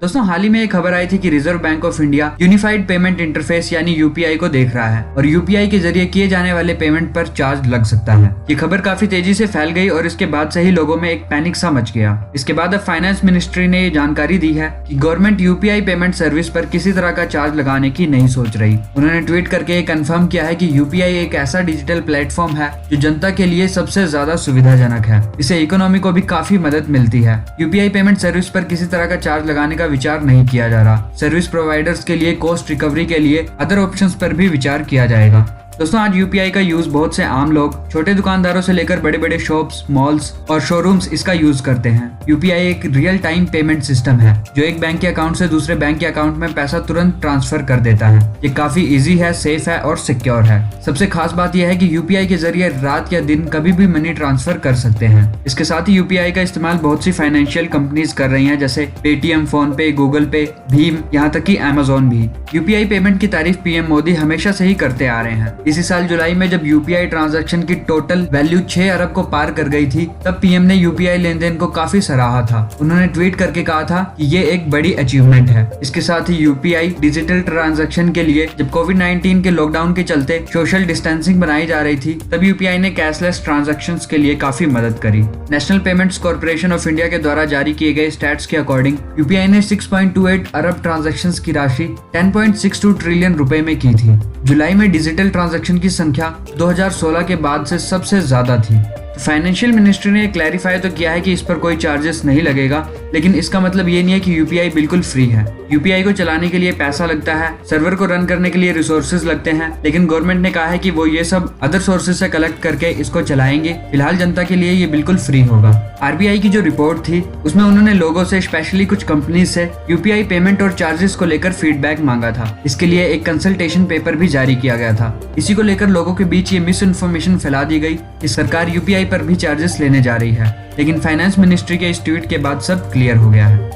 दोस्तों हाल ही में एक खबर आई थी कि reserve bank of India unified payment interface यानी यूपीआई को देख रहा है और यूपीआई के जरिए किए जाने वाले पेमेंट पर चार्ज लग सकता है। ये खबर काफी तेजी से फैल गई और इसके बाद से ही लोगों में एक पैनिक सा मच गया। इसके बाद अब फाइनेंस मिनिस्ट्री ने ये जानकारी दी है कि गवर्नमेंट यूपीआई पेमेंट सर्विस पर किसी तरह का चार्ज लगाने की नहीं सोच रही। उन्होंने ट्वीट करके ये कंफर्म किया है कि यूपीआई एक ऐसा डिजिटल प्लेटफॉर्म है जो जनता के लिए सबसे ज्यादा सुविधाजनक है। इससे इकोनॉमी को भी काफी मदद मिलती है। यूपीआई पेमेंट सर्विस पर किसी तरह का चार्ज लगाने का विचार नहीं किया जा रहा। सर्विस प्रोवाइडर्स के लिए कॉस्ट रिकवरी के लिए अदर ऑप्शंस पर भी विचार किया जाएगा। दोस्तों आज यूपीआई का यूज बहुत से आम लोग, छोटे दुकानदारों से लेकर बड़े बड़े शॉप्स, मॉल्स और शोरूम्स इसका यूज करते हैं। यूपीआई एक रियल टाइम पेमेंट सिस्टम है जो एक बैंक के अकाउंट से दूसरे बैंक के अकाउंट में पैसा तुरंत ट्रांसफर कर देता है। ये काफी इजी है, सेफ है और सिक्योर है। सबसे खास बात यह है कि यूपीआई के जरिए रात या दिन कभी भी मनी ट्रांसफर कर सकते हैं। इसके साथ ही यूपीआई का इस्तेमाल बहुत सी फाइनेंशियल कंपनीज कर रही है, जैसे पेटीएम, फोन पे, गूगल पे, भीम, यहाँ तक कि अमेजोन भी। यूपीआई पेमेंट की तारीफ पीएम मोदी हमेशा से ही करते आ रहे हैं। इसी साल जुलाई में जब यूपीआई ट्रांजैक्शन की टोटल वैल्यू 6 अरब को पार कर गई थी, तब पीएम ने यूपीआई लेन देन को काफी सराहा था। उन्होंने ट्वीट करके कहा था कि ये एक बड़ी अचीवमेंट है। इसके साथ ही यूपीआई डिजिटल ट्रांजैक्शन के लिए जब कोविड-19 के लॉकडाउन के चलते सोशल डिस्टेंसिंग बनाई जा रही थी, तब यूपीआई ने कैशलेस ट्रांजैक्शंस के लिए काफी मदद करी। National payments corporation of India के द्वारा जारी किए गए स्टैट्स के अकॉर्डिंग यूपीआई ने 6.28 अरब ट्रांजैक्शंस की राशि 10.62 ट्रिलियन रुपए में की थी। जुलाई में डिजिटल ट्रांजैक्शन की संख्या 2016 के बाद से सबसे ज्यादा थी। फाइनेंशियल मिनिस्ट्री ने क्लैरिफाई तो किया है कि इस पर कोई चार्जेस नहीं लगेगा, लेकिन इसका मतलब ये नहीं है कि यूपीआई बिल्कुल फ्री है। यूपीआई को चलाने के लिए पैसा लगता है, सर्वर को रन करने के लिए रिसोर्सेज लगते हैं, लेकिन गवर्नमेंट ने कहा है कि वो ये सब अदर सोर्सेज से कलेक्ट करके इसको चलाएंगे। फिलहाल जनता के लिए ये बिल्कुल फ्री होगा। आरबीआई की जो रिपोर्ट थी उसमें उन्होंने लोगों से, स्पेशली कुछ कंपनीज से यूपीआई पेमेंट और चार्जेस को लेकर फीडबैक मांगा था। इसके लिए एक कंसल्टेशन पेपर भी जारी किया गया था। इसी को लेकर लोगों के बीच ये मिस इन्फॉर्मेशन फैला दी गई कि सरकार यूपीआई पर भी चार्जेस लेने जा रही है, लेकिन फाइनेंस मिनिस्ट्री के इस ट्वीट के बाद सब क्लियर हो गया है।